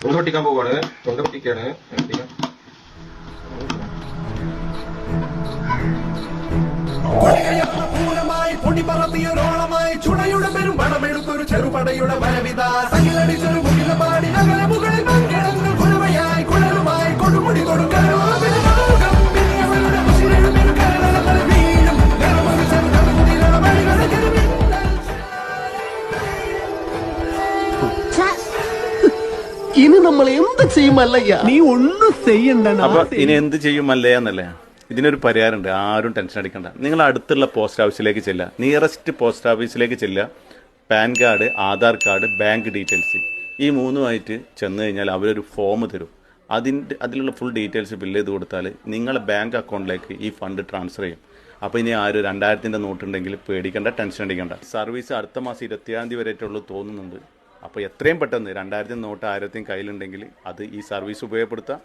തൊണ്ട പൊട്ടിക്കാൻ പോവാണ്. തൊണ്ട പൊട്ടിക്കാണ്. പൊടി പറത്തിയൊരോളമായി ചുടയുടെ പെരും പണമെടുത്തൊരു ചെറുപടയുടെ വരവിത സകിലടിച്ചൊരു മുകിലപാടി നഗര മുകളിൽ മങ്കിടങ്ങൾ കുരവയായി കുഴലുമായി കൊടുമുടി കൊടുക്കലോ ഇനി നമ്മൾ എന്ത് ചെയ്യുമല്ലയ്യ? നീ ഒന്നും ചെയ്യണ്ട. അപ്പൊ ഇനി എന്ത് ചെയ്യുമല്ലേ എന്നല്ലേ? ഇതിനൊരു പരിഹാരമുണ്ട്. ആരും ടെൻഷൻ അടിക്കണ്ട. നിങ്ങൾ അടുത്തുള്ള പോസ്റ്റ് ഓഫീസിലേക്ക് ചെല്ലുക. നിയറസ്റ്റ് പോസ്റ്റ് ഓഫീസിലേക്ക് ചെല്ലുക. Pan card, Aadhaar card, bank details ഈ മൂന്നുമായിട്ട് ചെന്ന് കഴിഞ്ഞാൽ അവരൊരു ഫോം തരും. അതിലുള്ള ഫുൾ ഡീറ്റെയിൽസ് ഫില്ല് ചെയ്ത് കൊടുത്താൽ നിങ്ങളെ ബാങ്ക് അക്കൗണ്ടിലേക്ക് ഈ ഫണ്ട് ട്രാൻസ്ഫർ ചെയ്യും. അപ്പോൾ ഇനി ആരും 2000-ന്റെ നോട്ടുണ്ടെങ്കിൽ പേടിക്കേണ്ട, ടെൻഷൻ അടിക്കേണ്ട. സർവീസ് അടുത്ത മാസം 20-ാം തീയതി വരെയായിട്ടുള്ളൂ തോന്നുന്നുണ്ട്. അപ്പോൾ എത്രയും പെട്ടെന്ന് 2000 നോട്ട് 1000 കയ്യിലുണ്ടെങ്കിൽ അത് ഈ സർവീസ് ഉപയോഗപ്പെടുത്താം.